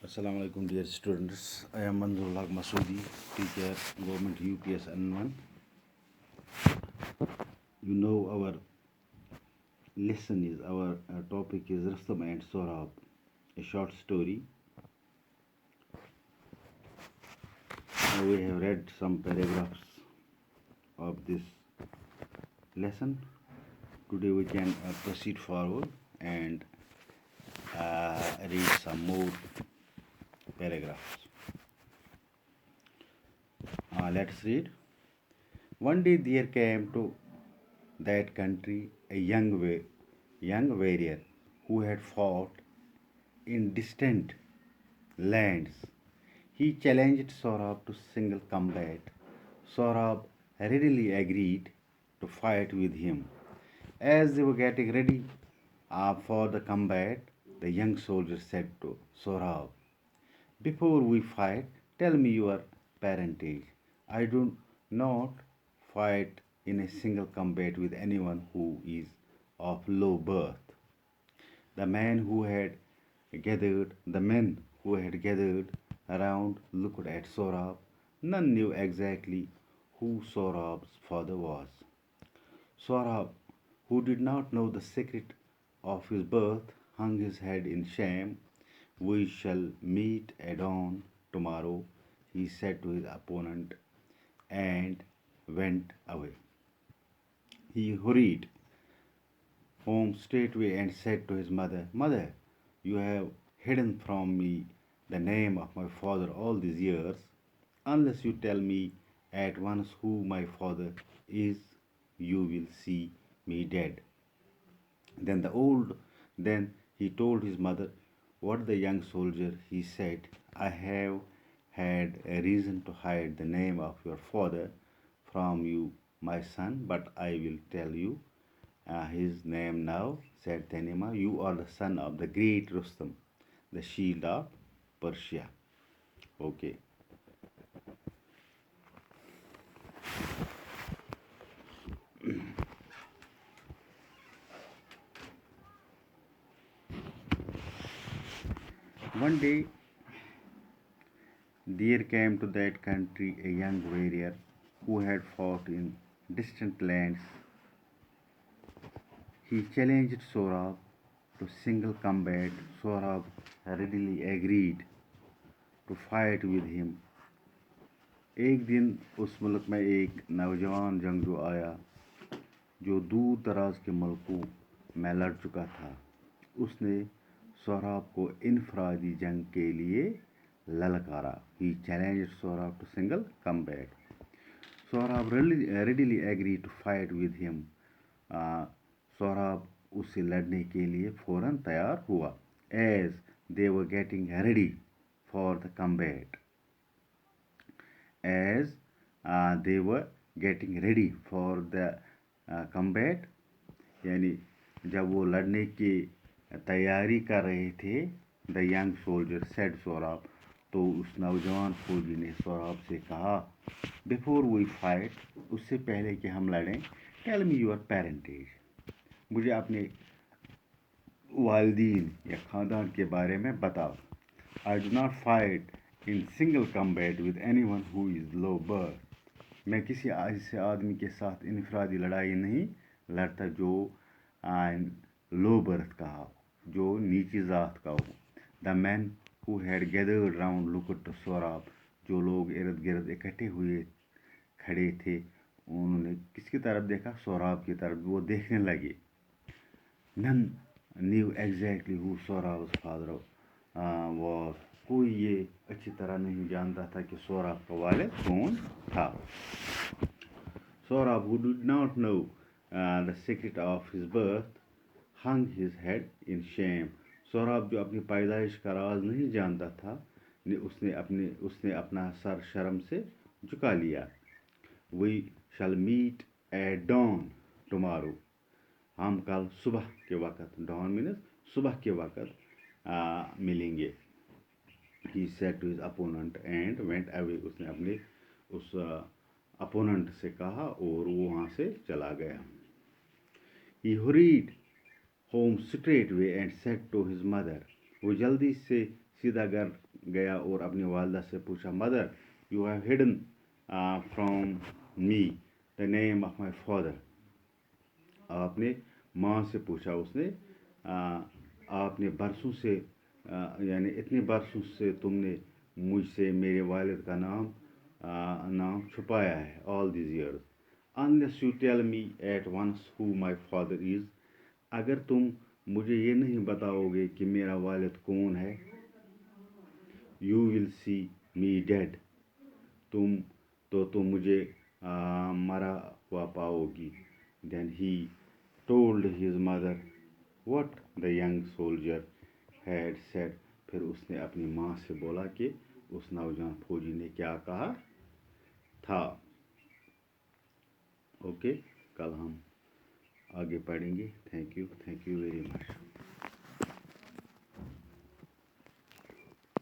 Assalamu alaikum dear students. I am Manzurullah Masoodi, teacher, Government UPS N1. You know our our topic is Rustam and Sohrab, a short story. We have read some paragraphs of this lesson. Today we can proceed forward and read some more paragraphs. Let's read. One day there came to that country a young warrior who had fought in distant lands. He challenged Sohrab to single combat. Sohrab readily agreed to fight with him. As they were getting ready for the combat, the young soldier said to Sohrab, "Before we fight, tell me your parentage. I do not fight in a single combat with anyone who is of low birth." The men who had gathered around looked at Sohrab. None knew exactly who Sohrab's father was. Sohrab, who did not know the secret of his birth, hung his head in shame. "We shall meet at dawn tomorrow," he said to his opponent, and went away. He hurried home straightway and said to his mother, "Mother, you have hidden from me the name of my father all these years. Unless you tell me at once who my father is, you will see me dead." Then he told his mother what the young soldier he said, "I have had a reason to hide the name of your father from you, my son, but I will tell you his name now," said Tanima. "You are the son of the great Rustam, the shield of Persia." Okay. One day there came to that country a young warrior who had fought in distant lands. He challenged Sohrab to single combat. Sohrab readily agreed to fight with him. ایک دن اس ملک میں ایک نوجوان جنگجو آیا جو دور دراز کے ملکوں میں لڑ چکا تھا. اس نے سہراب کو انفرادی جنگ کے لیے للکارا. He challenged Sohrab to single combat. Sohrab readily agreed to fight with him. Sohrab اس سے لڑنے کے لیے فوراً تیار ہوا. As they were getting ready for the combat. As they were getting ready for the combat, یعنی جب وہ لڑنے کی تیاری کر رہے تھے, the young soldier said Sohrab, تو اس نوجوان فوجی نے سہراب سے کہا, "Before we fight," اس سے پہلے کہ ہم لڑیں, "tell me your parentage." مجھے اپنے والدین یا خاندان کے بارے میں بتاؤ. "I do not fight in single combat with anyone who is low birth." میں کسی ایسے آدمی کے ساتھ انفرادی لڑائی نہیں لڑتا جو لو برتھ کا ہو, جو نیچی ذات کا ہو. The men who had gathered round looked to Sohrab. جو لوگ ارد گرد اکٹھے ہوئے کھڑے تھے انہوں نے کس کی طرف دیکھا؟ سہراب کی طرف. وہ دیکھنے لگے. None knew exactly who Sohrab's father was. کوئی یہ اچھی طرح نہیں جانتا تھا کہ سہراب کا والد کون تھا. Sohrab, who did not know the secret of his birth, hung his head in shame. Sohrab جو اپنی پیدائش کا راز نہیں جانتا تھا, اس نے اپنا سر شرم سے جھکا لیا. We shall meet at dawn tomorrow. ہم کل صبح کے وقت, dawn means صبح کے وقت ملیں گے. He said to his opponent and went away. اس نے اپنے اس opponent سے کہا اور وہ وہاں سے چلا گیا. He hurried home straightway and said to his mother. وہ جلدی سے سیدھا گھر गया और अपनी वालदा से पूछा, mother you have hidden from me the name of my father. आपने माँ से पूछा, उसने आपने बरसों से यानी इतने बरसों से तुमने मुझसे मेरे वालिद का नाम छुपाया है, all this years, unless you tell me at once who my father is. अगर तुम मुझे ये नहीं बताओगे कि मेरा वालिद कौन है, you will see me dead, तुम मुझे मरा हुआ पाओगी। Then he told his mother what the young soldier had said. फिर उसने अपनी माँ से बोला कि उस नौजवान फौजी ने क्या कहा था। ओके, कल हम आगे पढ़ेंगे। Thank you very much.